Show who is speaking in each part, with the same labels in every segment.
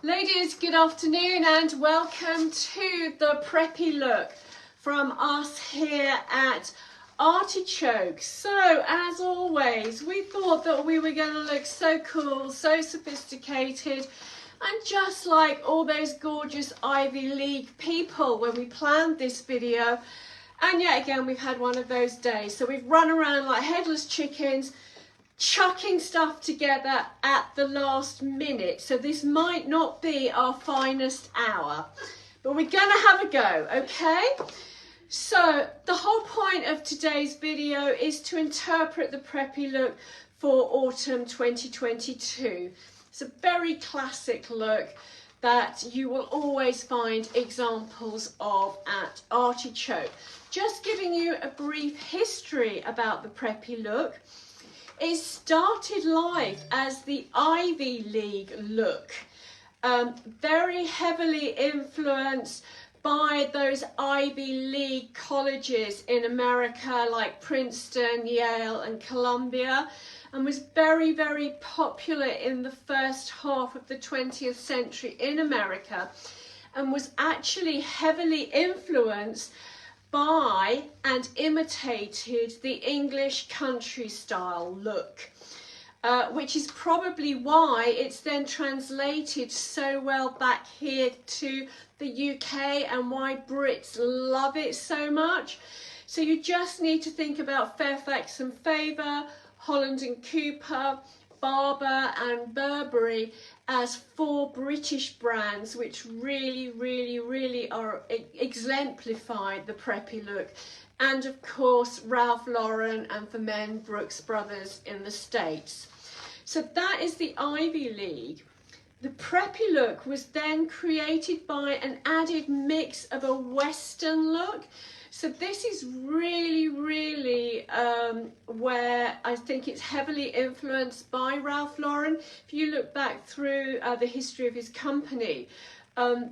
Speaker 1: Ladies, good afternoon and welcome to the Preppy Look from us here at Artichoke. So, as always, we thought that we were going to look so cool, so sophisticated, and just like all those gorgeous Ivy League people when we planned this video. And yet again, we've had one of those days. So we've run around like headless chickens, chucking stuff together at the last minute. So this might not be our finest hour, but we're gonna have a go, okay? So the whole point of today's video is to interpret the Preppy Look for autumn 2022. It's a very classic look that you will always find examples of at Artichoke. Just giving you a brief history about the Preppy Look. It started life as the Ivy League look, very heavily influenced by those Ivy League colleges in America like Princeton, Yale and Columbia, and was very, very popular in the first half of the 20th century in America, and was actually heavily influenced by and imitated the English country style look, which is probably why it's then translated so well back here to the UK and why Brits love it so much. So you just need to think about Fairfax and Favour, Holland and Cooper, Barber and Burberry as four British brands which really are exemplified the Preppy Look, and of course Ralph Lauren, and for men Brooks Brothers in the States. So that is the Ivy League. The Preppy Look was then created by an added mix of a Western look. So this is really where I think it's heavily influenced by Ralph Lauren. If you look back through the history of his company,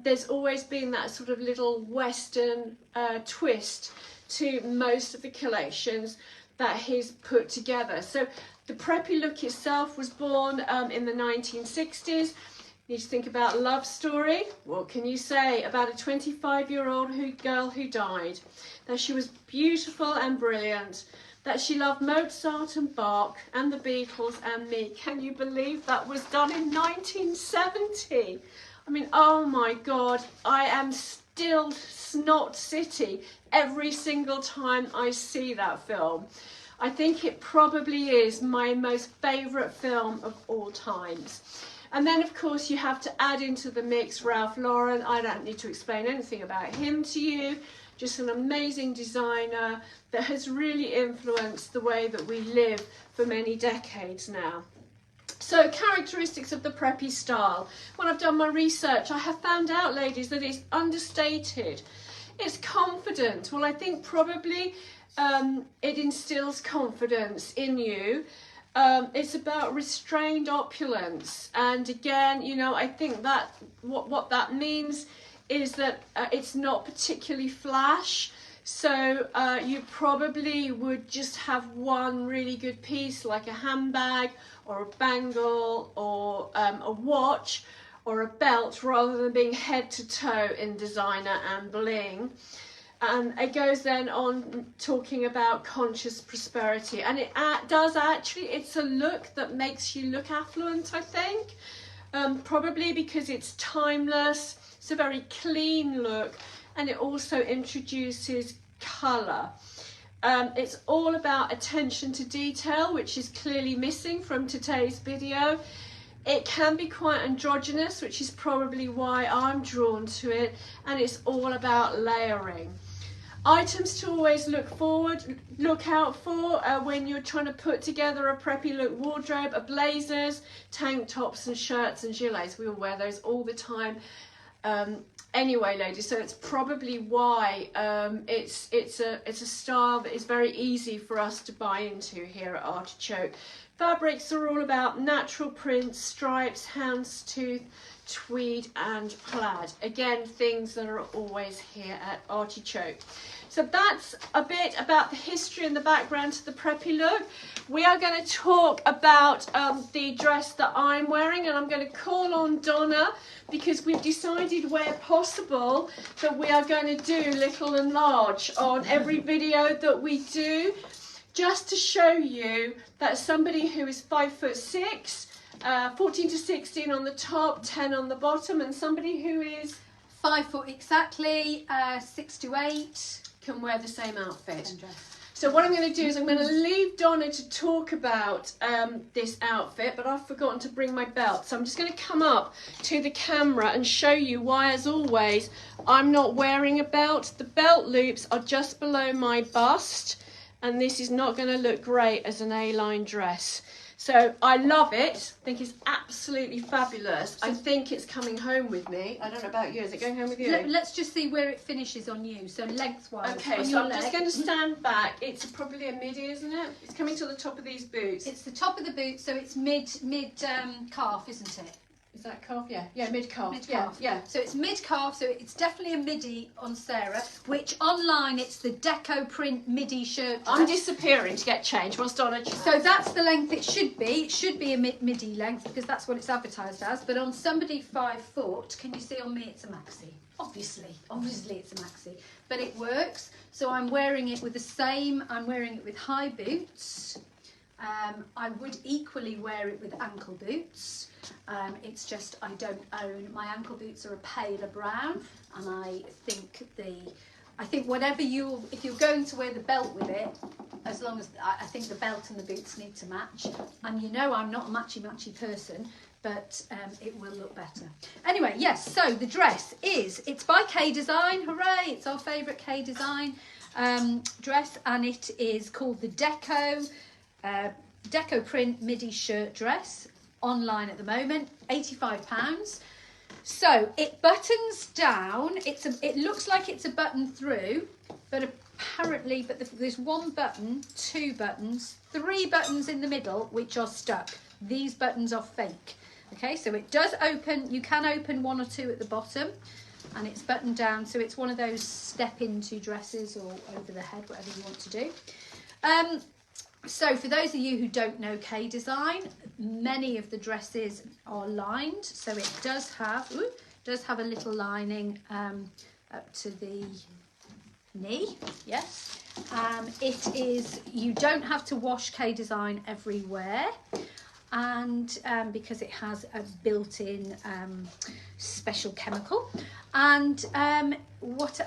Speaker 1: there's always been that sort of little Western twist to most of the collections that he's put together. So the Preppy Look itself was born in the 1960s. You need to think about love story. What can you say about a 25-year-old girl who died? That she was beautiful and brilliant. That she loved Mozart and Bach and the Beatles and me. Can you believe that was done in 1970? I mean, oh my God, I am still snot city every single time I see that film. I think it probably is my most favourite film of all times. And then, of course, you have to add into the mix Ralph Lauren. I don't need to explain anything about him to you. Just an amazing designer that has really influenced the way that we live for many decades now. So, characteristics of the preppy style. When I've done my research, I have found out, ladies, that it's understated. It's confident. Well, I think probably it instills confidence in you. It's about restrained opulence, and again, you know, I think that what that means is that it's not particularly flash. So you probably would just have one really good piece, like a handbag or a bangle or a watch or a belt, rather than being head to toe in designer and bling. And it goes then on talking about conscious prosperity, and it does actually, it's a look that makes you look affluent, I think, probably because it's timeless. It's a very clean look, and it also introduces colour. It's all about attention to detail, which is clearly missing from today's video. It can be quite androgynous, which is probably why I'm drawn to it, and it's all about layering. Items to always look out for when you're trying to put together a Preppy Look wardrobe are blazers, tank tops and shirts and gilets. We all wear those all the time anyway, ladies, so it's probably why it's a style that is very easy for us to buy into here at Artichoke, Fabrics are all about natural prints, stripes, houndstooth, tweed and plaid. Again, things that are always here at Artichoke. So that's a bit about the history and the background to the Preppy Look. We are going to talk about the dress that I'm wearing, and I'm going to call on Donna because we've decided where possible that we are going to do little and large on every video that we do, just to show you that somebody who is 5'6", 14 to 16 on the top, 10 on the bottom, and somebody who is
Speaker 2: 5 foot exactly, 6 to 8
Speaker 1: can wear the same outfit. So what I'm going to do is I'm going to leave Donna to talk about this outfit, but I've forgotten to bring my belt. So I'm just going to come up to the camera and show you why, as always, I'm not wearing a belt. The belt loops are just below my bust, and this is not going to look great as an A-line dress. So I love it. I think it's absolutely fabulous. I think it's coming home with me. I don't know about you. Is it going home with you?
Speaker 2: Let's just see where it finishes on you. So lengthwise.
Speaker 1: Okay, so I'm just going to stand back. It's probably a midi, isn't it? It's coming to the top of these boots.
Speaker 2: It's the top of the boot, so it's mid calf, isn't it?
Speaker 1: Is that calf? Yeah, yeah, mid calf.
Speaker 2: Mid calf.
Speaker 1: Yeah.
Speaker 2: So it's mid calf, so it's definitely a midi on Sarah, which online it's the deco print midi shirt dress.
Speaker 1: I'm disappearing to get changed. What's Donna?
Speaker 2: So that's the length it should be. It should be a midi length because that's what it's advertised as. But on somebody 5 foot, can you see on me it's a maxi? Obviously it's a maxi, but it works. So I'm wearing it with the same. I'm wearing it with high boots. I would equally wear it with ankle boots. It's just I don't own, my ankle boots are a paler brown, and I think whatever if you're going to wear the belt with it, as long as I think the belt and the boots need to match, and you know I'm not a matchy person, but it will look better. Anyway, yes, so the dress it's by K Design, hooray, it's our favourite K Design dress, and it is called the Deco print midi shirt dress, online at the moment, £85. So it buttons down. It looks like it's a button through, but apparently, there's one button, 2 buttons, 3 buttons in the middle which are stuck. These buttons are fake. Okay, so it does open. You can open 1 or 2 at the bottom, and it's buttoned down. So it's one of those step into dresses or over the head, whatever you want to do. So for those of you who don't know K Design, many of the dresses are lined, so it does have a little lining up to the knee. Yes, you don't have to wash K Design everywhere, and because it has a built-in special chemical. And what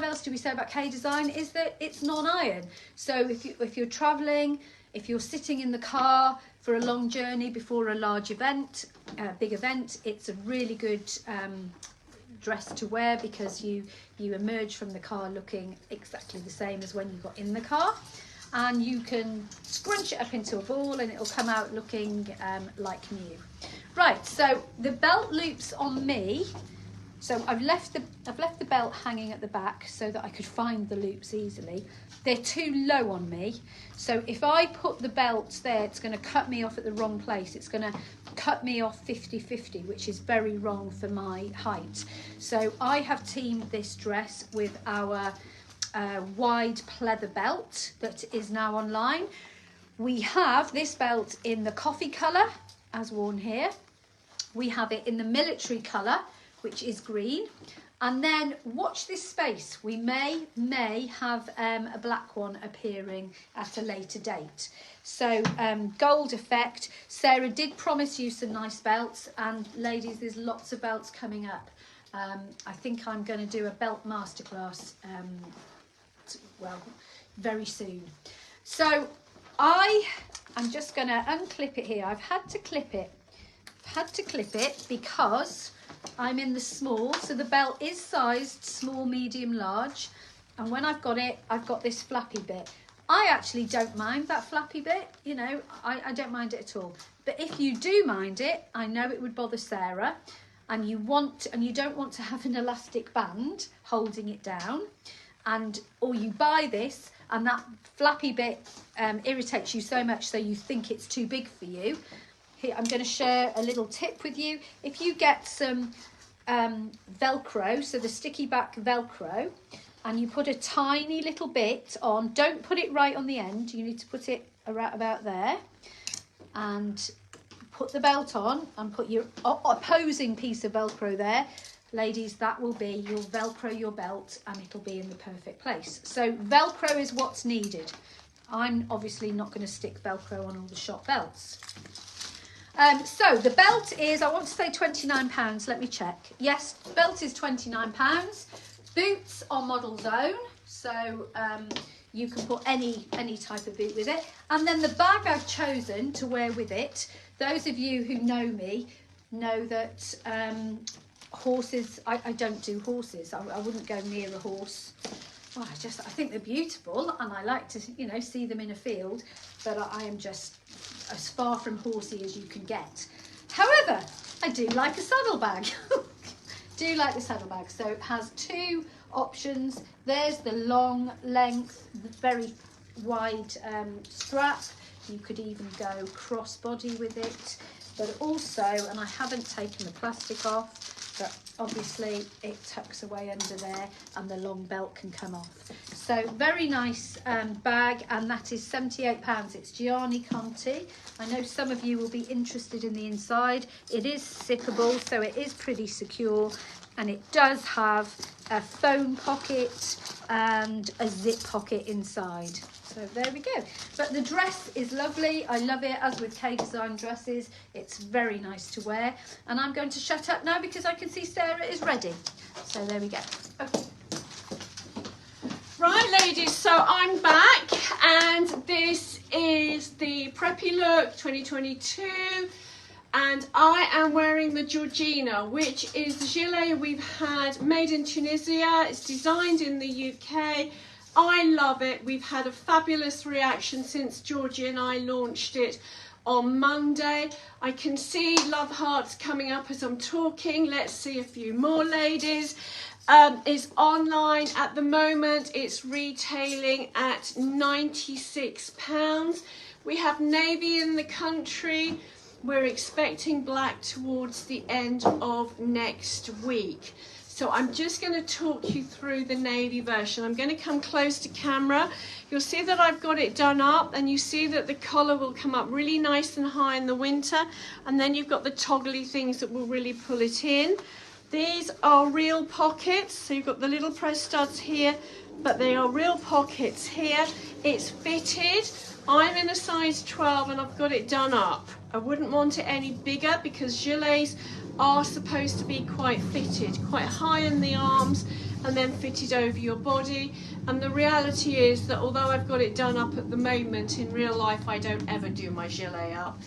Speaker 2: else do we say about K Design is that it's non-iron. So if you're traveling, if you're sitting in the car for a long journey before a large event, big event, it's a really good dress to wear, because you emerge from the car looking exactly the same as when you got in the car, and you can scrunch it up into a ball and it'll come out looking like new. Right, so the belt loops on me. So I've left the belt hanging at the back so that I could find the loops easily. They're too low on me, so if I put the belt there, it's going to cut me off at the wrong place. It's going to cut me off 50-50, which is very wrong for my height. So I have teamed this dress with our wide pleather belt that is now online. We have this belt in the coffee colour, as worn here. We have it in the military colour, which is green, and then watch this space. We may have a black one appearing at a later date. So gold effect. Sarah did promise you some nice belts, and ladies, there's lots of belts coming up. I think I'm going to do a belt masterclass very soon. So I'm just going to unclip it here. I've had to clip it because I'm in the small, so the belt is sized small, medium, large, and when I've got it, I've got this flappy bit. I actually don't mind that flappy bit, you know, I don't mind it at all. But if you do mind it, I know it would bother Sarah, and you don't want to have an elastic band holding it down, or you buy this and that flappy bit irritates you so much so you think it's too big for you. Here, I'm going to share a little tip with you. If you get some Velcro, so the sticky back Velcro, and you put a tiny little bit on, don't put it right on the end, you need to put it around about there, and put the belt on and put your opposing piece of Velcro there. Ladies, that will be your Velcro your belt, and it'll be in the perfect place. So Velcro is what's needed. I'm obviously not going to stick Velcro on all the shop belts. So the belt is, I want to say £29. Let me check. Yes, belt is £29. Boots are Model Zone, so you can put any type of boot with it. And then the bag I've chosen to wear with it, those of you who know me know that horses, I don't do horses. I wouldn't go near a horse. Well, I think they're beautiful and I like to, you know, see them in a field, but I am just as far from horsey as you can get. However, I do like a saddlebag. Do like the saddlebag. So it has two options. There's the long length, the very wide strap. You could even go crossbody with it, but also, and I haven't taken the plastic off, but obviously it tucks away under there and the long belt can come off. So very nice bag, and that is £78. It's Gianni Conti. I know some of you will be interested in the inside. It is zippable, so it is pretty secure, and it does have a phone pocket and a zip pocket inside. So there we go. But the dress is lovely. I love it, as with K-Design dresses. It's very nice to wear. And I'm going to shut up now because I can see Sarah is ready. So there we go. Okay.
Speaker 1: Right, ladies, so I'm back, and this is the Preppy Look 2022. And I am wearing the Georgina, which is the gilet we've had made in Tunisia. It's designed in the UK. I love it. We've had a fabulous reaction since Georgie and I launched it on Monday. I can see love hearts coming up as I'm talking. Let's see a few more, ladies. It's online at the moment. It's retailing at £96. We have navy in the country. We're expecting black towards the end of next week. So I'm just going to talk you through the navy version. I'm going to come close to camera. You'll see that I've got it done up, and you see that the collar will come up really nice and high in the winter, and then you've got the toggly things that will really pull it in. These are real pockets, so you've got the little press studs here, but they are real pockets here. It's fitted. I'm in a size 12 and I've got it done up. I wouldn't want it any bigger because gilets are supposed to be quite fitted, quite high in the arms and then fitted over your body. And the reality is that although I've got it done up at the moment, in real life I don't ever do my gilet up.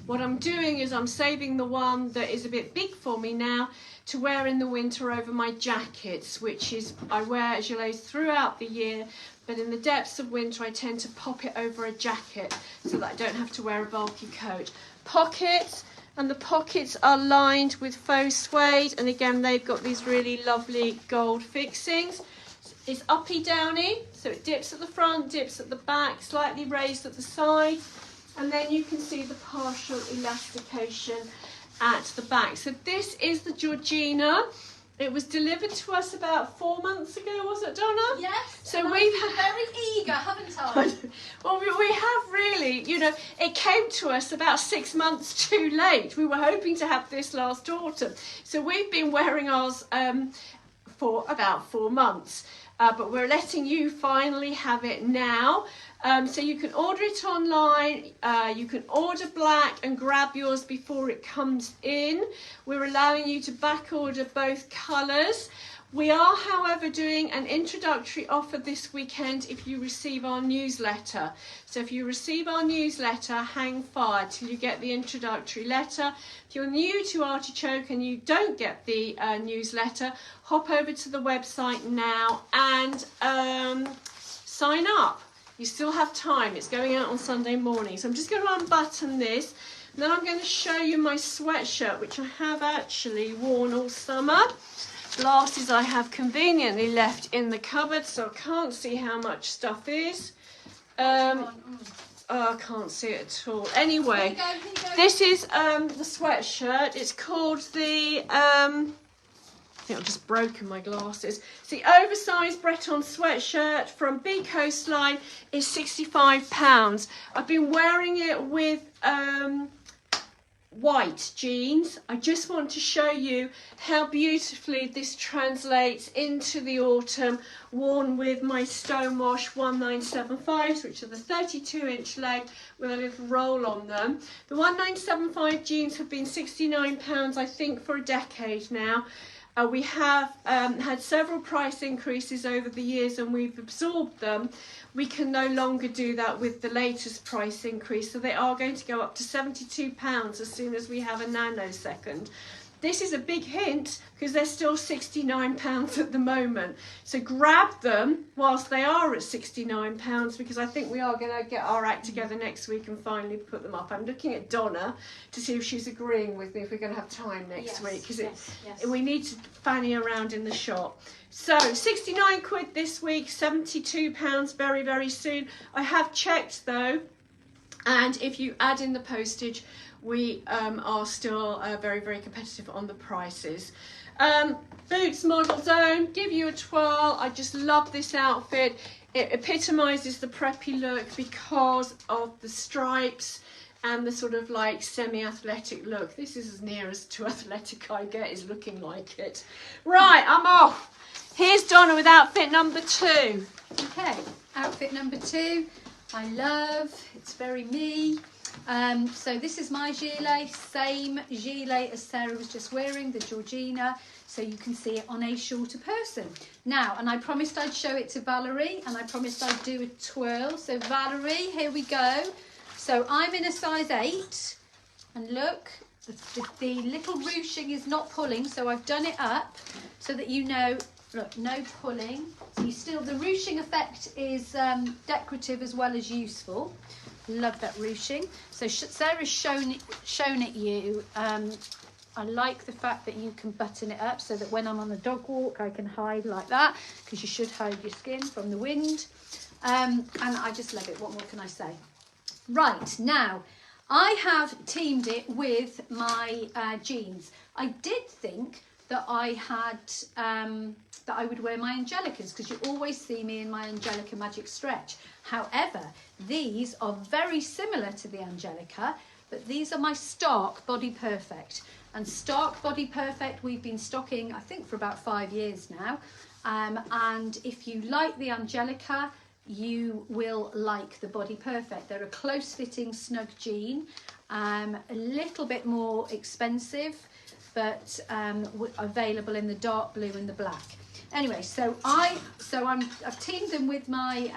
Speaker 1: What I'm doing is I'm saving the one that is a bit big for me now to wear in the winter over my jackets, which is, I wear gilets throughout the year, but in the depths of winter I tend to pop it over a jacket so that I don't have to wear a bulky coat. Pockets, and the pockets are lined with faux suede, and again they've got these really lovely gold fixings. It's uppy downy, so it dips at the front, dips at the back, slightly raised at the side, and then you can see the partial elastication at the back. So this is the Georgina. It was delivered to us about 4 months ago, was it, Donna?
Speaker 2: Yes.
Speaker 1: So we've had
Speaker 2: very eager, haven't I?
Speaker 1: Well, we have really, you know, it came to us about 6 months too late. We were hoping to have this last autumn. So we've been wearing ours for about 4 months. But we're letting you finally have it now. So you can order it online, you can order black and grab yours before it comes in. We're allowing you to back order both colours. We are, however, doing an introductory offer this weekend if you receive our newsletter. So if you receive our newsletter, hang fire till you get the introductory letter. If you're new to Artichoke and you don't get the newsletter, hop over to the website now and sign up. You still have time. It's going out on Sunday morning. So I'm just going to unbutton this. And then I'm going to show you my sweatshirt, which I have actually worn all summer. glasses I have conveniently left in the cupboard, so I can't see how much stuff is. Oh, I can't see it at all. Anyway,
Speaker 2: here you go.
Speaker 1: This is the sweatshirt. It's called the I think I've just broken my glasses. It's the oversized Breton sweatshirt from B Coastline. Is £65. I've been wearing it with white jeans. I just want to show you how beautifully this translates into the autumn, worn with my Stonewash 1975s, which are the 32-inch leg with a little roll on them. The 1975 jeans have been £69, I think, for a decade now. We have had several price increases over the years and we've absorbed them. We can no longer do that with the latest price increase, so they are going to go up to £72 as soon as we have a nanosecond. This is a big hint because they're still £69 at the moment. So grab them whilst they are at £69, because I think we are going to get our act together next week and finally put them up. I'm looking at Donna to see if she's agreeing with me if we're going to have time next week, because we need to fanny around in the shop. So 69 quid this week, £72 very, very soon. I have checked though, and if you add in the postage, we are still very, very competitive on the prices. Boots Model Zone, give you a twirl. I just love this outfit. It epitomises the preppy look because of the stripes and the sort of like semi-athletic look. This is as near as to athletic I get, is looking like it. Right, I'm off. Here's Donna with outfit number 2.
Speaker 2: Okay, outfit number 2. I love, it's very me. So this is my gilet, same gilet as Sarah was just wearing, the Georgina, so you can see it on a shorter person. Now, and I promised I'd show it to Valerie, and I promised I'd do a twirl. So Valerie, here we go. So I'm in a size 8, and look, the little ruching is not pulling, so I've done it up so that you know, look, no pulling. So you still, the ruching effect is decorative as well as useful. Love that ruching. So Sarah's shown it you. I like the fact that you can button it up so that when I'm on a dog walk I can hide like that, because you should hide your skin from the wind. And I just love it. What more can I say? Right, now I have teamed it with my jeans. I did think that I had that I would wear my Angelicas, because you always see me in my Angelica Magic Stretch. However, these are very similar to the Angelica, but these are my Stark Body Perfect. And Stark Body Perfect we've been stocking, I think, for about 5 years now. And if you like the Angelica, you will like the Body Perfect. They're a close-fitting snug jean, a little bit more expensive, but available in the dark blue and the black. Anyway, so I've teamed them with my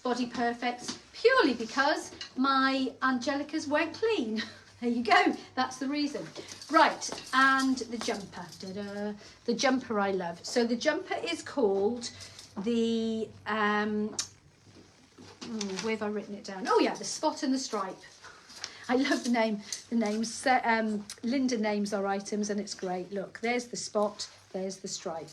Speaker 2: Body Perfects purely because my Angelicas weren't clean. There you go, that's the reason. Right, and the jumper. Ta-da. The jumper I love. So the jumper is called the, where have I written it down? Oh yeah, the Spot and the Stripe. I love the name. The names, Linda names our items, and it's great. Look, there's the spot, there's the stripe.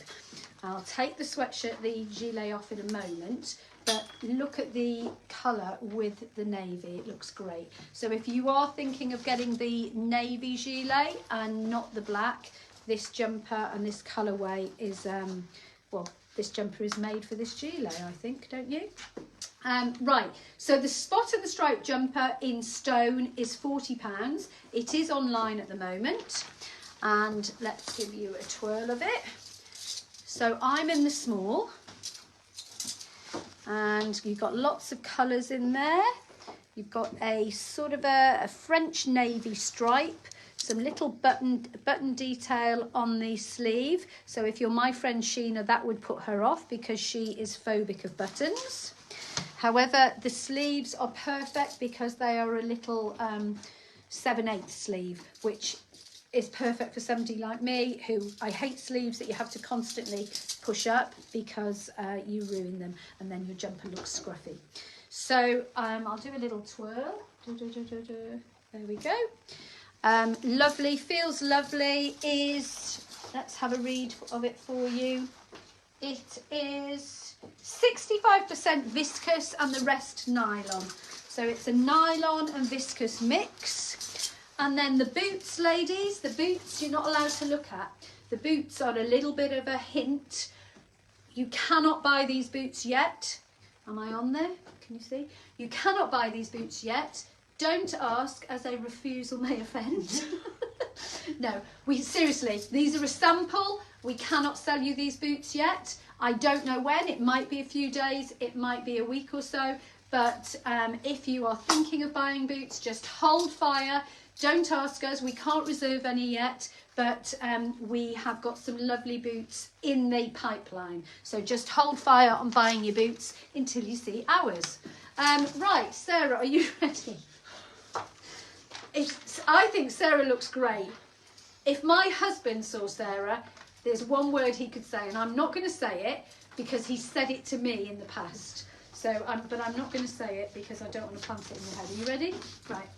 Speaker 2: I'll take the sweatshirt, the gilet off in a moment, but look at the colour with the navy. It looks great. So if you are thinking of getting the navy gilet and not the black, this jumper and this colourway is, well, this jumper is made for this gilet, I think, don't you? Right, so the Spot and the Stripe jumper in stone is £40. It is online at the moment, and let's give you a twirl of it. So I'm in the small, and you've got lots of colours in there. You've got a sort of a French navy stripe, some little button detail on the sleeve. So if you're my friend Sheena, that would put her off because she is phobic of buttons. However, the sleeves are perfect because they are a little 7/8 sleeve, which is perfect for somebody like me who I hate sleeves that you have to constantly push up because you ruin them and then your jumper looks scruffy. So I'll do a little twirl. There we go. Lovely, feels lovely, is let's have a read of it for you. It is 65% viscose and the rest nylon. So it's a nylon and viscose mix. And then the boots, ladies, the boots you're not allowed to look at. The boots are a little bit of a hint. You cannot buy these boots yet. Am I on there? Can you see? You cannot buy these boots yet. Don't ask, as a refusal may offend. No, seriously, these are a sample. We cannot sell you these boots yet. I don't know when. It might be a few days. It might be a week or so. But if you are thinking of buying boots, just hold fire. Don't ask us. We can't reserve any yet. But we have got some lovely boots in the pipeline. So just hold fire on buying your boots until you see ours. Right, Sarah, are you ready? I think Sarah looks great. If my husband saw Sarah, there's one word he could say, and I'm not going to say it because he said it to me in the past. But I'm not going to say it because I don't want to plant it in your head. Are you ready? Right.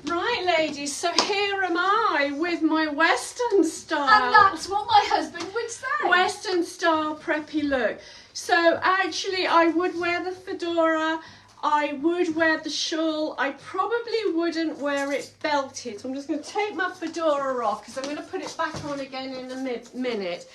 Speaker 1: Right, ladies, so here am I with my Western style.
Speaker 2: And that's what my husband would say.
Speaker 1: Western style preppy look. So actually I would wear the fedora, I would wear the shawl, I probably wouldn't wear it belted. So I'm just going to take my fedora off because I'm going to put it back on again in a minute.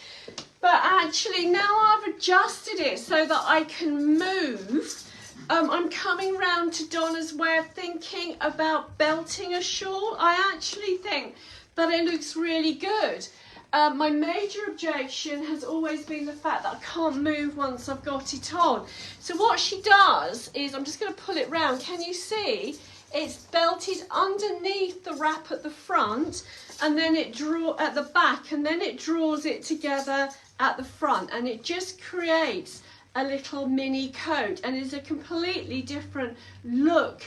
Speaker 1: But actually now I've adjusted it so that I can move. I'm coming round to Donna's way of thinking about belting a shawl. I actually think that it looks really good. My major objection has always been the fact that I can't move once I've got it on. So what she does is, I'm just going to pull it round. Can you see? It's belted underneath the wrap at the front, and then it at the back, and then it draws it together at the front, and it just creates a little mini coat, and is a completely different look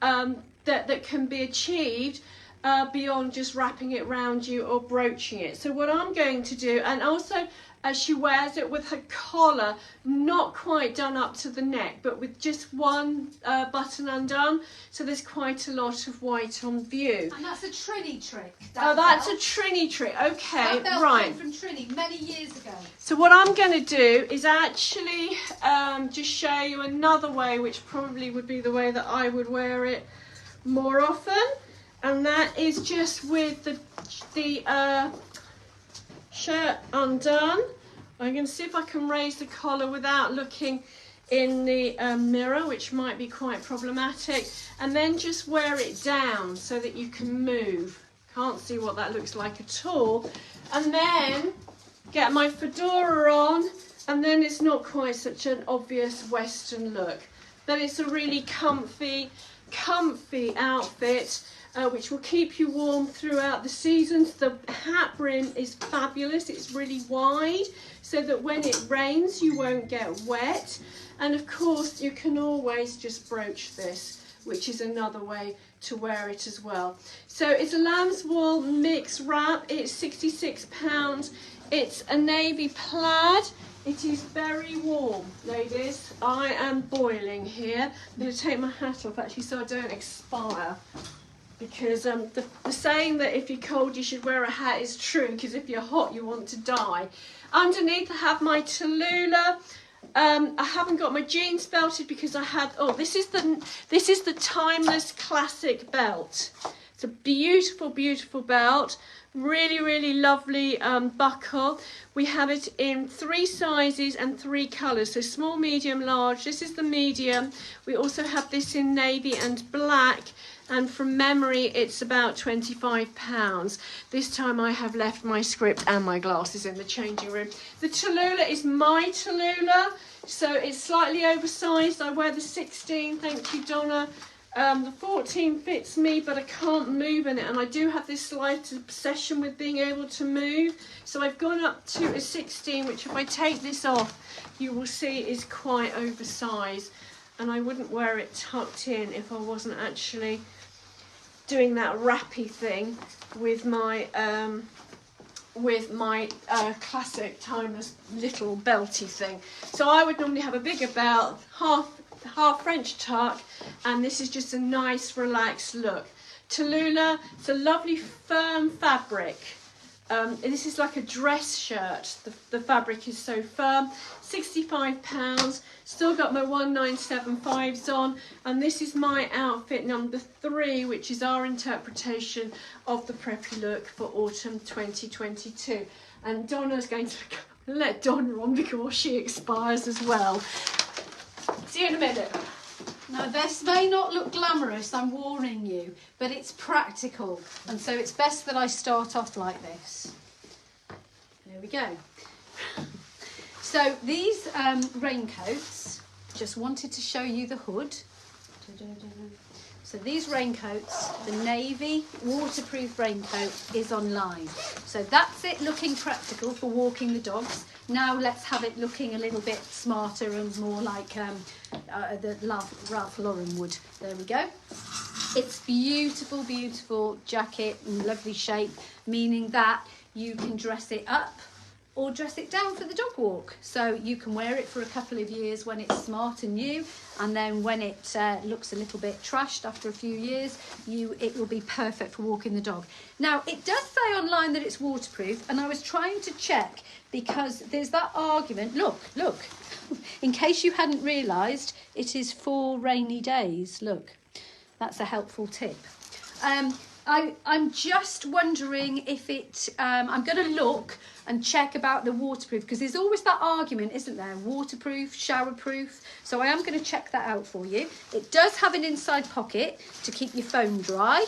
Speaker 1: that can be achieved beyond just wrapping it around you or brooching it. So what I'm going to do, and also as she wears it with her collar not quite done up to the neck, but with just one button undone, so there's quite a lot of white on view.
Speaker 2: And that's a Trini trick.
Speaker 1: That's a Trini trick. Okay,
Speaker 2: that belt
Speaker 1: right.
Speaker 2: came from Trini many years ago.
Speaker 1: So what I'm going to do is actually just show you another way, which probably would be the way that I would wear it more often, and that is just with the shirt undone. I'm going to see if I can raise the collar without looking in the mirror, which might be quite problematic, and then just wear it down so that you can move. Can't see what that looks like at all. And then get my fedora on, and then it's not quite such an obvious Western look. But it's a really comfy outfit, which will keep you warm throughout the seasons. The hat brim is fabulous. It's really wide, so that when it rains you won't get wet. And of course you can always just brooch this, which is another way to wear it as well. So it's a lamb's wool mix wrap. It's £66. It's a navy plaid. It is very warm, ladies. I am boiling here. I'm going to take my hat off actually so I don't expire. Because the saying that if you're cold you should wear a hat is true, because if you're hot you want to die. Underneath I have my Tallulah. I haven't got my jeans belted because I had, this is the Timeless Classic belt. It's a beautiful, beautiful belt. Really, really lovely buckle. We have it in 3 sizes and 3 colours, so small, medium, large. This is the medium. We also have this in navy and black, and from memory it's about £25. This time I have left my script and my glasses in the changing room. The Tallulah is my Tallulah, so it's slightly oversized. I wear the 16, thank you Donna. The 14 fits me, but I can't move in it, and I do have this slight obsession with being able to move, so I've gone up to a 16, which if I take this off you will see is quite oversized, and I wouldn't wear it tucked in if I wasn't actually doing that wrappy thing with my classic Timeless little belty thing. So I would normally have a bigger belt, half French tuck, and this is just a nice relaxed look. Tallulah, it's a lovely firm fabric, This is like a dress shirt. The fabric is so firm. £65. Still got my 1975s on, and this is my outfit number 3, which is our interpretation of the Preppy Look for autumn 2022. And Donna's going to let Donna on before she expires as well. See you in a minute.
Speaker 2: Now this may not look glamorous, I'm warning you, but it's practical, and so it's best that I start off like this. There we go. So these raincoats, just wanted to show you the hood. So these raincoats, the navy waterproof raincoat is online. So that's it looking practical for walking the dogs. Now let's have it looking a little bit smarter and more like the Ralph Lauren would. There we go. It's beautiful, beautiful jacket and lovely shape, meaning that you can dress it up or dress it down for the dog walk. So you can wear it for a couple of years when it's smart and new, and then when it looks a little bit trashed after a few years, it will be perfect for walking the dog. Now it does say online that it's waterproof, and I was trying to check because there's that argument. Look, in case you hadn't realised, it is for rainy days. Look, that's a helpful tip. I'm just wondering if it, I'm going to look and check about the waterproof, because there's always that argument, isn't there? Waterproof, showerproof. So I am going to check that out for you. It does have an inside pocket to keep your phone dry.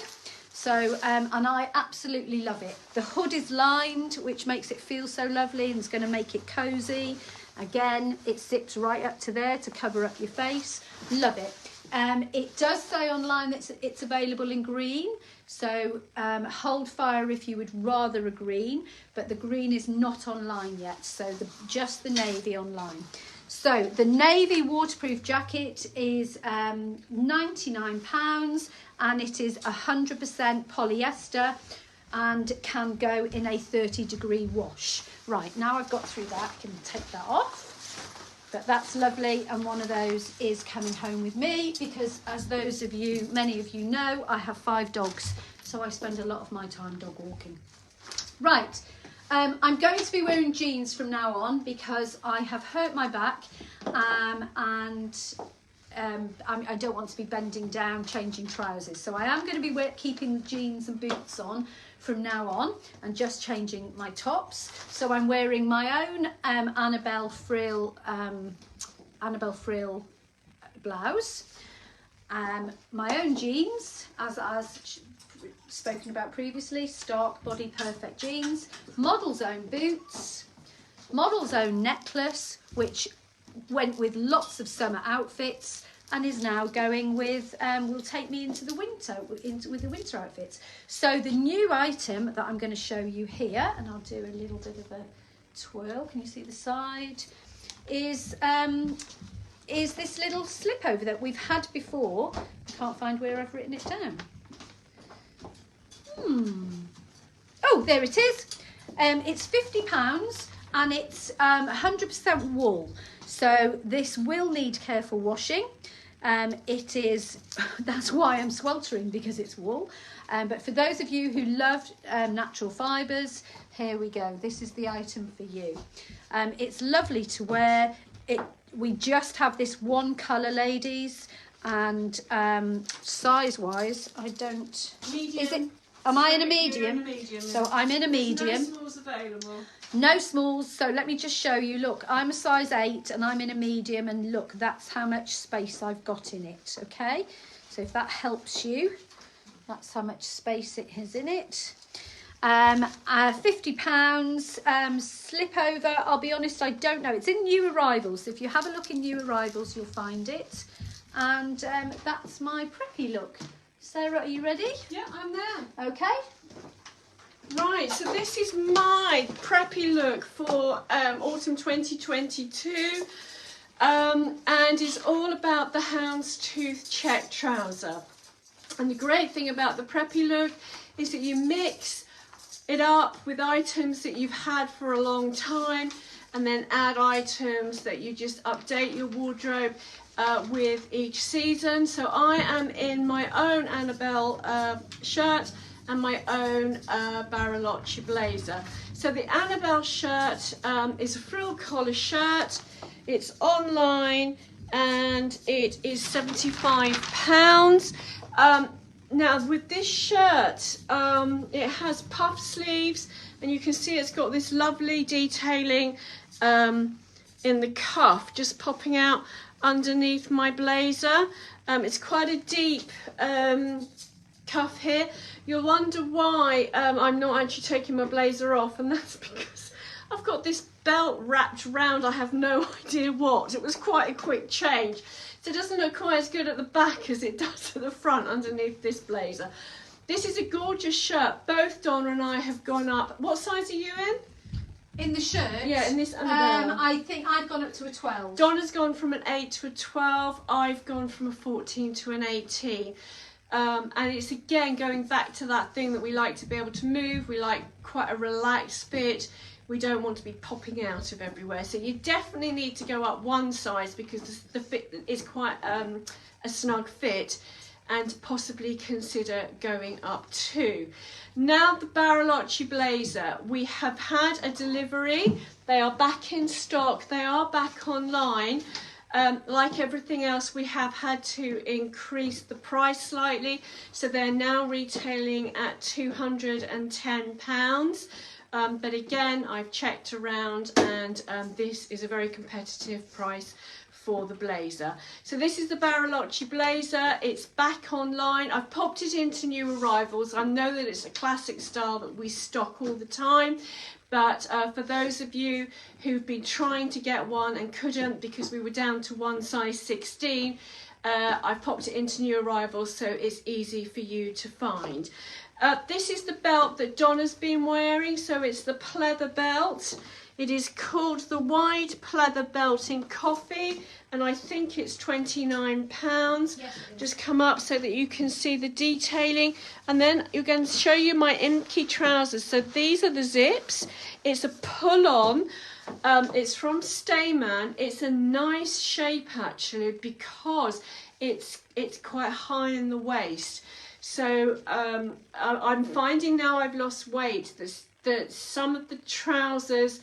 Speaker 2: So, and I absolutely love it. The hood is lined, which makes it feel so lovely and it's going to make it cozy. Again, it zips right up to there to cover up your face. Love it. It does say online that it's available in green, so hold fire if you would rather a green, but the green is not online yet, so just the navy online. So the navy waterproof jacket is £99, and it is 100% polyester and can go in a 30-degree wash. Right, now I've got through that, I can take that off. But that's lovely, and one of those is coming home with me because, as many of you know, I have 5 dogs, so I spend a lot of my time dog walking. Right, I'm going to be wearing jeans from now on because I have hurt my back, and I don't want to be bending down changing trousers, so I am going to be keeping jeans and boots on from now on and just changing my tops. So I'm wearing my own Annabelle Frill blouse, my own jeans, as spoken about previously, Stark Body Perfect jeans, Model's Own boots, Model's Own necklace, which went with lots of summer outfits and is now going with, will take me into the winter, with the winter outfits. So the new item that I'm going to show you here, and I'll do a little bit of a twirl, can you see the side, is this little slip over that we've had before. I can't find where I've written it down. Oh, there it is. It's £50 and it's 100% wool. So this will need careful washing. It is, that's why I'm sweltering, because it's wool. But for those of you who love natural fibres, here we go. This is the item for you. It's lovely to wear. We just have this one colour, ladies, and size-wise, I don't...
Speaker 1: Medium.
Speaker 2: Is it? Am I in a medium?
Speaker 1: You're in a medium.
Speaker 2: So I'm in a medium.
Speaker 1: There's no smalls available.
Speaker 2: No smalls, so let me just show you. Look, I'm a size 8 and I'm in a medium, and look, that's how much space I've got in it, okay? So if that helps you, that's how much space it has in it. £50, slip over. I'll be honest, I don't know. It's in new arrivals, so if you have a look in new arrivals, you'll find it. And that's my preppy look. Sarah, are you ready?
Speaker 1: Yeah, I'm there.
Speaker 2: Okay.
Speaker 1: Right, so this is my preppy look for autumn 2022, and is all about the houndstooth check trouser. And the great thing about the preppy look is that you mix it up with items that you've had for a long time, and then add items that you just update your wardrobe with each season. So I am in my own Annabelle shirt, and my own Bariloche blazer. So the Annabelle shirt is a frill collar shirt. It's online and it is £75. Now with this shirt, it has puff sleeves, and you can see it's got this lovely detailing in the cuff just popping out underneath my blazer. It's quite a deep cuff here. You'll wonder why I'm not actually taking my blazer off, and that's because I've got this belt wrapped round, I have no idea what. It was quite a quick change. So it doesn't look quite as good at the back as it does at the front underneath this blazer. This is a gorgeous shirt. Both Donna and I have gone up. What size are you in?
Speaker 2: In the shirt?
Speaker 1: Yeah, in this Annabelle.
Speaker 2: I think I've gone up to a 12.
Speaker 1: Donna's gone from an 8 to a 12. I've gone from a 14 to an 18. And it's again going back to that thing that we like to be able to move. We like quite a relaxed fit. We don't want to be popping out of everywhere. So you definitely need to go up one size because the fit is quite a snug fit, and possibly consider going up two. Now the Bariloche blazer, we have had a delivery. They are back in stock. They are back online. Like everything else, we have had to increase the price slightly. So they're now retailing at £210. But again, I've checked around, and this is a very competitive price for the blazer. So this is the Bariloche blazer. It's back online. I've popped it into new arrivals. I know that it's a classic style that we stock all the time, but for those of you who've been trying to get one and couldn't because we were down to one size 16, I've popped it into new arrivals so it's easy for you to find. This is the belt that Donna's been wearing, so it's the pleather belt. It is called the wide pleather belt in coffee, and I think it's £29. Yes, just come up so that you can see the detailing, and then you're going to show you my inky trousers. So these are the zips. It's a pull-on. It's from Stayman. It's a nice shape actually because it's quite high in the waist. So I'm finding now I've lost weight that some of the trousers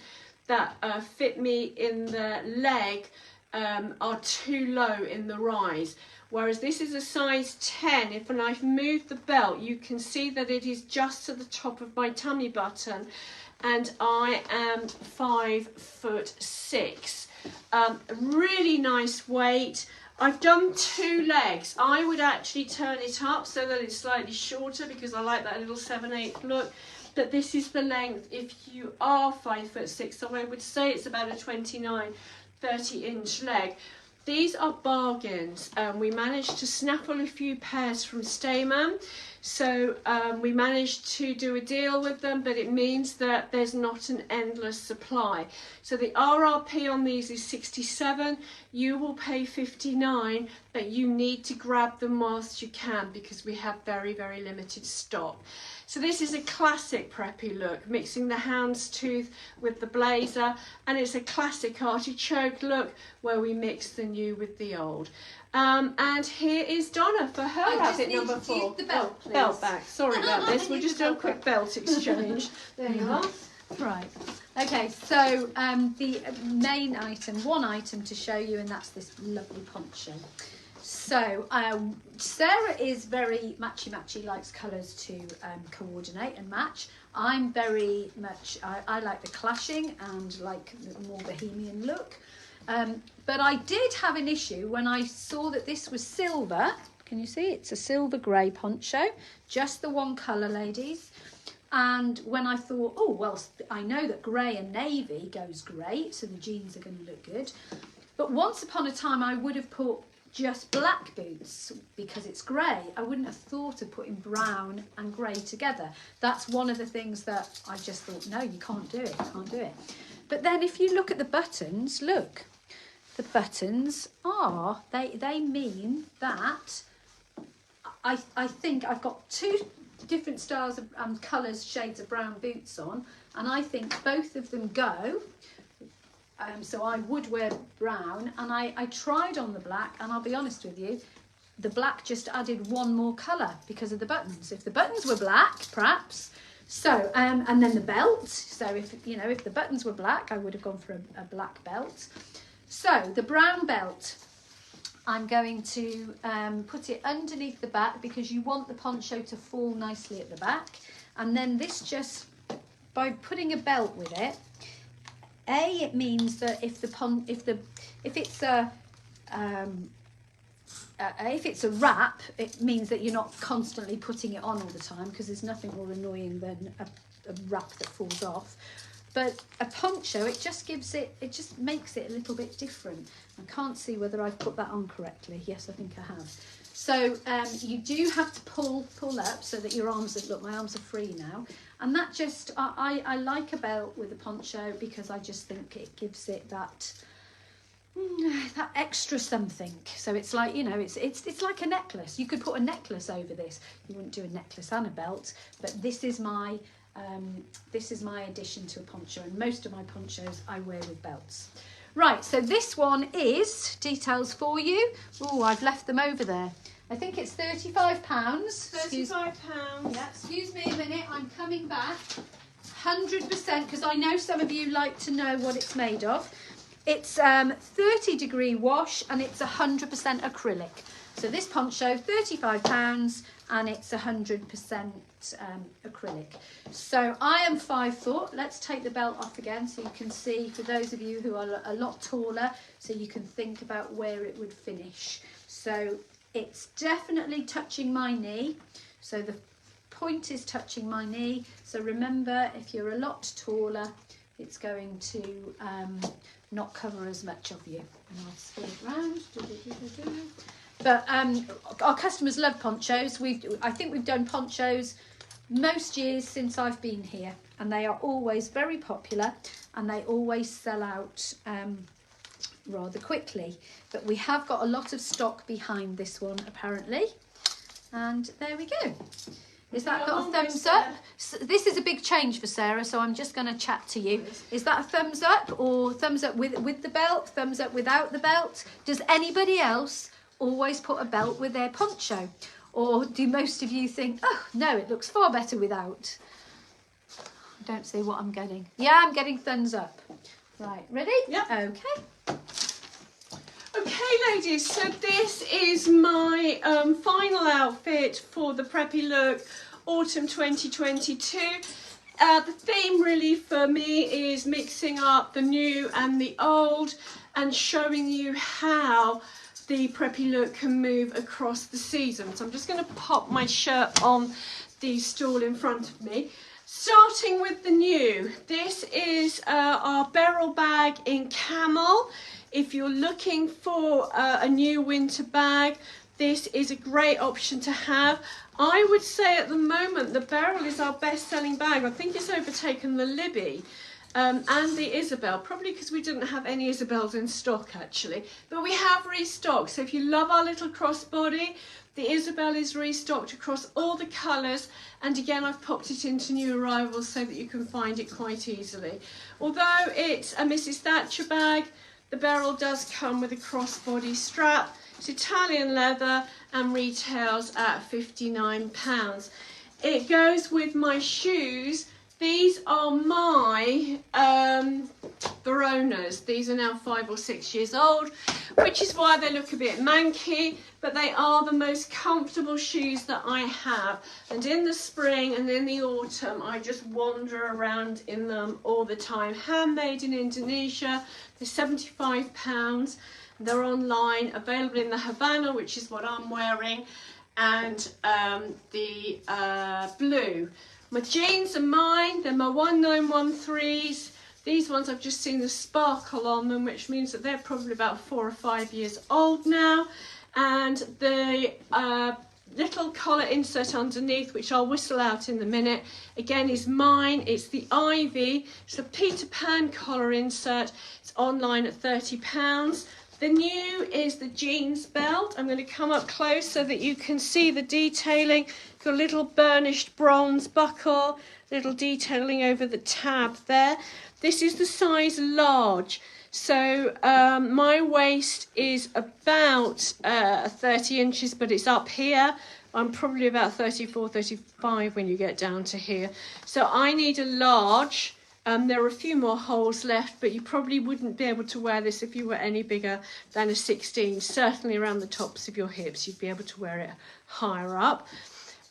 Speaker 1: that fit me in the leg are too low in the rise. Whereas this is a size 10. If when I've moved the belt, you can see that it is just to the top of my tummy button, and I am 5'6". Really nice weight. I've done two legs. I would actually turn it up so that it's slightly shorter because I like that little 7/8 look. But this is the length if you are 5'6". So I would say it's about a 29-30 leg. These are bargains. We managed to snaffle a few pairs from Stayman. So we managed to do a deal with them, but it means that there's not an endless supply. So the RRP on these is 67. You will pay 59, but you need to grab them whilst you can because we have very, very limited stock. So this is a classic preppy look, mixing the houndstooth with the blazer, and it's a classic artichoke look where we mix the new with the old. And here is Donna for her outfit number 4.
Speaker 2: The belt, please.
Speaker 1: Belt back. Sorry about this. We'll just do a quick belt exchange. There you are.
Speaker 2: Right. Okay, so the main item, one item to show you, and that's this lovely poncho. So Sarah is very matchy-matchy, likes colours to coordinate and match. I'm very much, I like the clashing and like the more bohemian look. But I did have an issue when I saw that this was silver. Can you see? It's a silver grey poncho, just the one colour, ladies. And when I thought, oh, well, I know that grey and navy goes great, so the jeans are going to look good. But once upon a time, I would have put just black boots because it's grey. I wouldn't have thought of putting brown and grey together. That's one of the things that I just thought, no, you can't do it, you can't do it. But then if you look at the buttons, look, the buttons are, they mean that I think I've got two different styles of colours, shades of brown boots on, and I think both of them go. So I would wear brown, and I tried on the black, and I'll be honest with you, the black just added one more colour because of the buttons. If the buttons were black, perhaps. So, and then the belt. So if, you know, if the buttons were black, I would have gone for a black belt. So the brown belt, I'm going to put it underneath the back because you want the poncho to fall nicely at the back. And then this just, by putting a belt with it, it means that if it's a wrap, it means that you're not constantly putting it on all the time, because there's nothing more annoying than a wrap that falls off. But a poncho, it just makes it a little bit different. I can't see whether I've put that on correctly. Yes, I think I have. So you do have to pull up so that your arms are, look, my arms are free now. And that just, I like a belt with a poncho because I just think it gives it that extra something. So it's like, you know, it's like a necklace. You could put a necklace over this. You wouldn't do a necklace and a belt, but this is my addition to a poncho, and most of my ponchos I wear with belts. Right, so this one is details for you. Oh, I've left them over there. I think it's £35.
Speaker 1: £35.
Speaker 2: Yeah, excuse me a minute, I'm coming back. 100%, because I know some of you like to know what it's made of. It's 30-degree wash, and it's 100% acrylic. So this poncho, £35, and it's 100% acrylic. So I am 5 foot. Let's take the belt off again so you can see, for those of you who are a lot taller, so you can think about where it would finish. So it's definitely touching my knee. So the point is touching my knee. So remember, if you're a lot taller, it's going to not cover as much of you. And I'll spin it round. But our customers love ponchos. I think we've done ponchos most years since I've been here, and they are always very popular, and they always sell out rather quickly. But we have got a lot of stock behind this one apparently, and there we go. Is that got a thumbs up? This is a big change for Sarah, so I'm just going to chat to you. Is that a thumbs up, or thumbs up with the belt, thumbs up without the belt? Does anybody else always put a belt with their poncho, or do most of you think, oh no, it looks far better without? I don't see what I'm getting. Yeah, I'm getting thumbs up. Right, ready?
Speaker 1: Yeah.
Speaker 2: Okay.
Speaker 1: Okay, ladies, so this is my final outfit for the Preppy Look Autumn 2022. The theme really for me is mixing up the new and the old, and showing you how the Preppy Look can move across the season. So I'm just going to pop my shirt on the stool in front of me. Starting with the new, this is our barrel bag in camel. If you're looking for a new winter bag, this is a great option to have. I would say at the moment the barrel is our best-selling bag. I think it's overtaken the Libby and the Isabel, probably because we didn't have any Isabels in stock actually, but we have restocked. So if you love our little crossbody, the Isabel is restocked across all the colours, and again I've popped it into new arrivals so that you can find it quite easily. Although it's a Mrs. Thatcher bag, the barrel does come with a crossbody strap. It's Italian leather and retails at £59. It goes with my shoes. These are my Veronas. These are now 5 or 6 years old, which is why they look a bit manky, but they are the most comfortable shoes that I have. And in the spring and in the autumn, I just wander around in them all the time. Handmade in Indonesia. They're £75. They're online, available in the Havana, which is what I'm wearing, and the blue. My jeans are mine. They're my 1913s. These ones I've just seen the sparkle on them, which means that they're probably about 4 or 5 years old now. And the little collar insert underneath, which I'll whistle out in a minute, again is mine. It's the Ivy. It's a Peter Pan collar insert. It's online at £30. The new is the jeans belt. I'm going to come up close so that you can see the detailing. Got a little burnished bronze buckle, little detailing over the tab there. This is the size large. So my waist is about 30 inches, but it's up here. I'm probably about 34, 35 when you get down to here. So I need a large. There are a few more holes left, but you probably wouldn't be able to wear this if you were any bigger than a 16. Certainly around the tops of your hips, you'd be able to wear it higher up.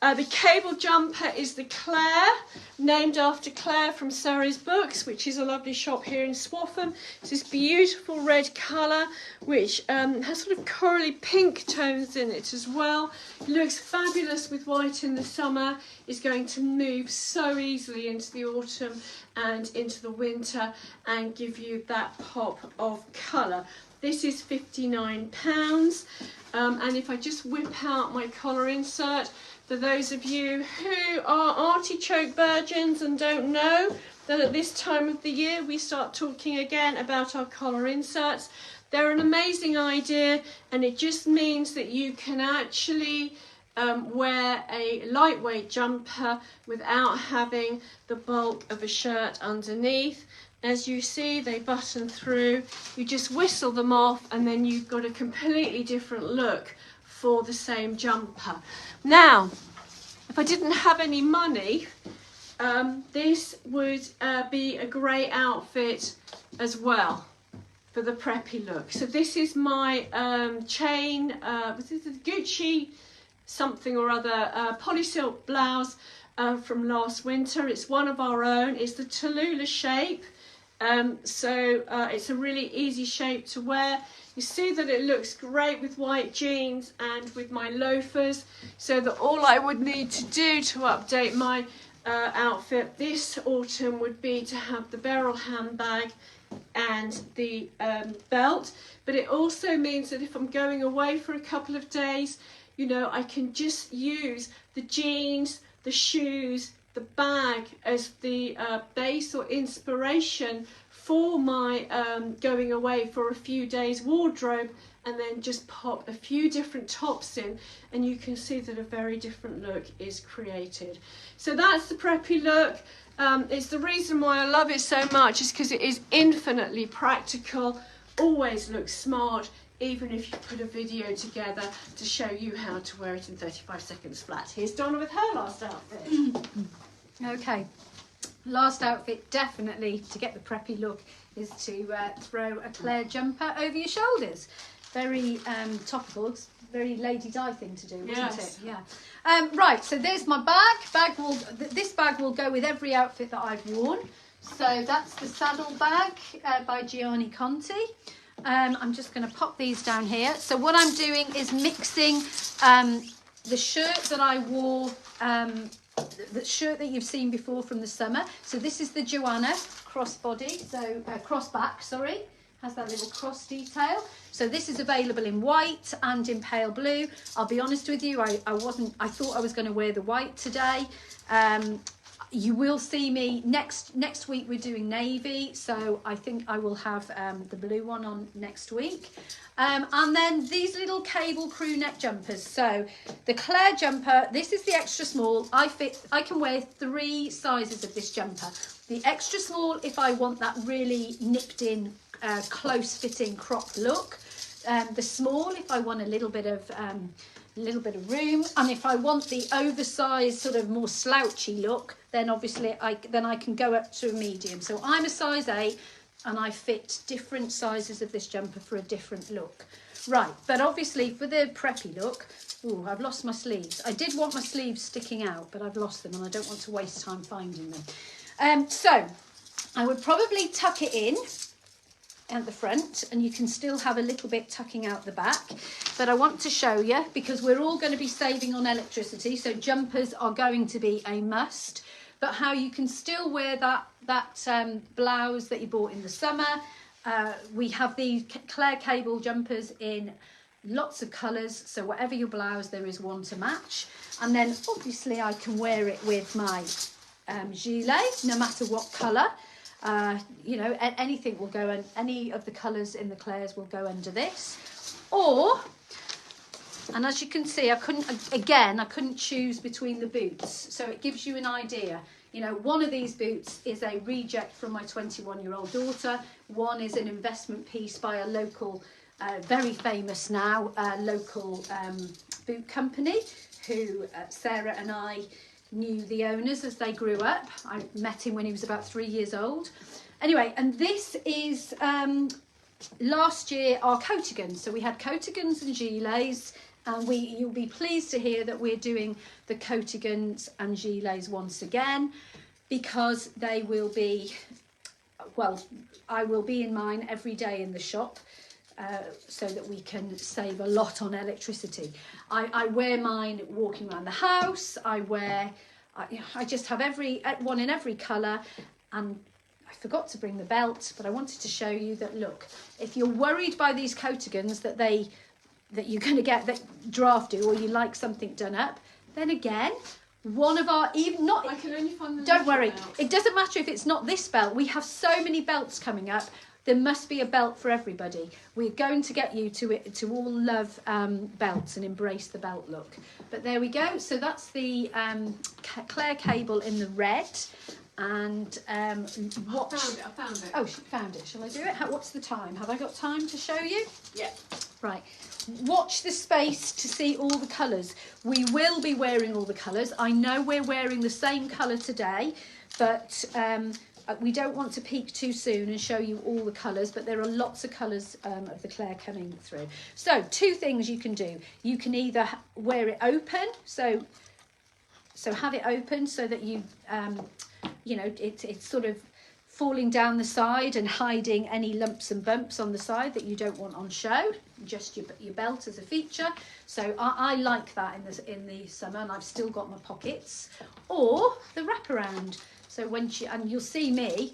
Speaker 1: The cable jumper is the Claire, named after Claire from Surrey's Books, which is a lovely shop here in Swaffham. It's this beautiful red colour, which has sort of corally pink tones in it as well. It looks fabulous with white in the summer. It's going to move so easily into the autumn and into the winter and give you that pop of colour. This is £59. And if I just whip out my collar insert, for those of you who are artichoke virgins and don't know that at this time of the year we start talking again about our collar inserts, they're an amazing idea, and it just means that you can actually wear a lightweight jumper without having the bulk of a shirt underneath. As you see, they button through. You just whistle them off and then you've got a completely different look for the same jumper. Now, if I didn't have any money, this would be a great outfit as well for the preppy look. So this is my chain, this is a Gucci something or other polysilk blouse from last winter. It's one of our own. It's the Tallulah shape. So it's a really easy shape to wear. You see that it looks great with white jeans and with my loafers, so that all I would need to do to update my outfit this autumn would be to have the barrel handbag and the belt. But it also means that if I'm going away for a couple of days, you know, I can just use the jeans, the shoes, the bag as the base or inspiration for my going away for a few days wardrobe, and then just pop a few different tops in and you can see that a very different look is created. So that's the preppy look. It's the reason why I love it so much, is because it is infinitely practical, always looks smart, even if you put a video together to show you how to wear it in 35 seconds flat. Here's Donna with her last outfit.
Speaker 2: Okay, last outfit definitely to get the preppy look is to throw a Claire jumper over your shoulders. Very topical, very Lady Di thing to do, wasn't
Speaker 1: Yes.
Speaker 2: it? Yeah. Right, so there's my bag. This bag will go with every outfit that I've worn. So that's the saddle bag by Gianni Conti. I'm just going to pop these down here. So what I'm doing is mixing the shirt that I wore, the shirt that you've seen before from the summer. So this is the Joanna crossbody, so crossback, sorry, has that little cross detail. So this is available in white and in pale blue. I'll be honest with you, I thought I was going to wear the white today. You will see me next week. We're doing navy, so I think I will have the blue one on next week. And then these little cable crew neck jumpers. So the Claire jumper, this is the extra small. I can wear 3 sizes of this jumper. The extra small if I want that really nipped in, close fitting crop look. The small if I want a little bit of room, and if I want the oversized sort of more slouchy look, then obviously I can go up to a medium. So I'm a size 8 and I fit different sizes of this jumper for a different look. Right, but obviously for the preppy look, ooh, I've lost my sleeves. I did want my sleeves sticking out, but I've lost them and I don't want to waste time finding them. So I would probably tuck it in at the front, and you can still have a little bit tucking out the back, but I want to show you, because we're all going to be saving on electricity, so jumpers are going to be a must, but how you can still wear that blouse that you bought in the summer. We have the Claire cable jumpers in lots of colours, so whatever your blouse, there is one to match. And then obviously I can wear it with my gilet, no matter what colour. You know, anything will go, and any of the colours in the Claire's will go under this. Or, and as you can see, I couldn't choose between the boots, so it gives you an idea. You know, one of these boots is a reject from my 21-year-old daughter. One is an investment piece by a local, very famous now, local boot company who Sarah and I knew the owners as they grew up. I met him when he was about 3 years old. Anyway, and this is last year our coatigans. So we had coatigans and gilets, and you'll be pleased to hear that we're doing the coatigans and gilets once again, because they will be, well, I will be in mine every day in the shop, so that we can save a lot on electricity. I wear mine walking around the house. I just have one in every colour, and I forgot to bring the belt, but I wanted to show you that, look, if you're worried by these coatigans that you're going to get that drafted, or you like something done up, then again, one of our, even not,
Speaker 1: I can only find the
Speaker 2: don't worry,
Speaker 1: belt.
Speaker 2: It doesn't matter if it's not this belt. We have so many belts coming up. There must be a belt for everybody. We're going to get you to all love belts and embrace the belt look. But there we go. So that's the Claire cable in the red. And watch.
Speaker 1: I found it.
Speaker 2: Oh, she found it. Shall I do it? What's the time? Have I got time to show you?
Speaker 1: Yeah.
Speaker 2: Right. Watch the space to see all the colours. We will be wearing all the colours. I know we're wearing the same colour today, but we don't want to peak too soon and show you all the colours, but there are lots of colours of the Claire coming through. So 2 things you can do. You can either wear it open, so have it open so that you know, it's sort of falling down the side and hiding any lumps and bumps on the side that you don't want on show, just your belt as a feature. So I like that in the summer, and I've still got my pockets. Or the wraparound. So and you'll see me,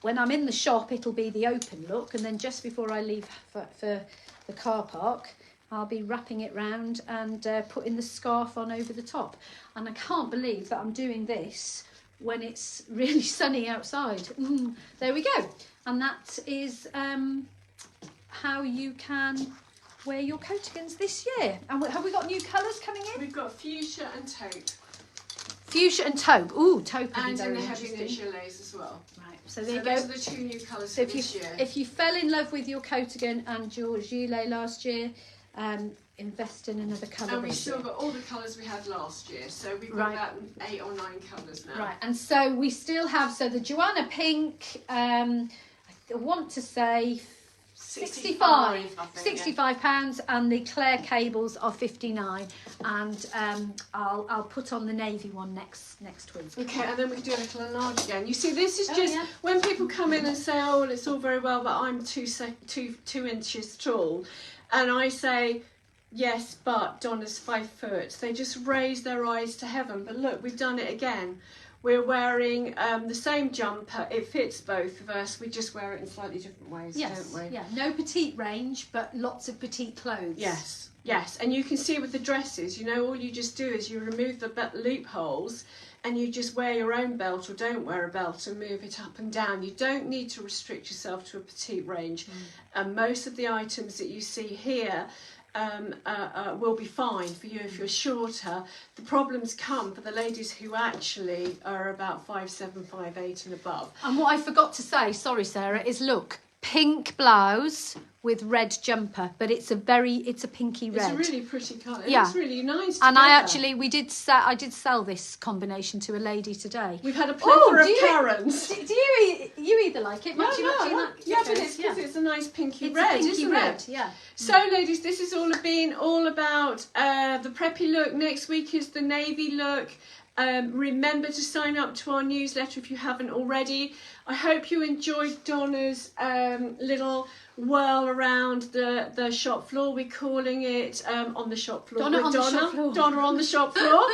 Speaker 2: when I'm in the shop, it'll be the open look, and then just before I leave for the car park, I'll be wrapping it round and putting the scarf on over the top. And I can't believe that I'm doing this when it's really sunny outside. There we go. And that is how you can wear your coatigans this year. And have we got new colours coming in?
Speaker 1: We've got fuchsia and taupe.
Speaker 2: Fuchsia and taupe. Ooh, taupe.
Speaker 1: And in the heavy knit gilets as well.
Speaker 2: Right. So there you
Speaker 1: those
Speaker 2: go.
Speaker 1: are the 2 new colours
Speaker 2: So
Speaker 1: for this year.
Speaker 2: if you fell in love with your coatigan and your gilet last year, invest in another colour.
Speaker 1: And we've still got all the colours we had last year, so we've got about 8 or 9 colours now.
Speaker 2: Right, and so we still have, so the Joanna Pink, I want to say 65 £65, and the Claire cables are 59, and I'll put on the navy one next week.
Speaker 1: Okay, and then we can do a little enlarge again. You see, this is just when people come in and say, oh, well, it's all very well, but I'm 2 inches tall, and I say, yes, but Donna's 5 foot. They just raise their eyes to heaven. But look, we've done it again. We're wearing the same jumper. It fits both of us. We just wear it in slightly different ways, don't we?
Speaker 2: Yeah, no petite range, but lots of petite clothes.
Speaker 1: Yes, yes. And you can see with the dresses, you know, all you just do is you remove the loopholes, and you just wear your own belt or don't wear a belt and move it up and down. You don't need to restrict yourself to a petite range. And most of the items that you see here will be fine for you if you're shorter. The problems come for the ladies who actually are about 5'7", 5'8" and above.
Speaker 2: And what I forgot to say, sorry Sarah, is look, pink blouse with red jumper, but it's a pinky red.
Speaker 1: It's a really pretty colour.
Speaker 2: Yeah.
Speaker 1: It's really nice.
Speaker 2: And
Speaker 1: together.
Speaker 2: I did sell this combination to a lady today.
Speaker 1: We've had a plethora of Karens.
Speaker 2: Do you either like it?
Speaker 1: Yeah, but it's because it's a nice pinky red, isn't it?
Speaker 2: Yeah.
Speaker 1: So, ladies, this has been all about the preppy look. Next week is the navy look. Remember to sign up to our newsletter if you haven't already. I hope you enjoyed Donna's little whirl around the shop floor. We're calling it on the shop floor.
Speaker 2: Donna on the shop floor.
Speaker 1: Donna on the shop floor.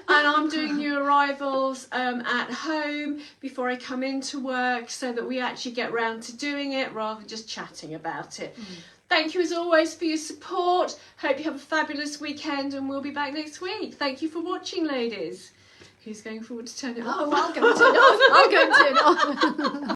Speaker 1: And I'm doing new arrivals at home before I come into work, so that we actually get round to doing it rather than just chatting about it. Thank you as always for your support. Hope you have a fabulous weekend, and we'll be back next week. Thank you for watching, ladies. Who's going forward to turn it off?
Speaker 2: Oh, I'll go and turn it off. I'll go and turn it off.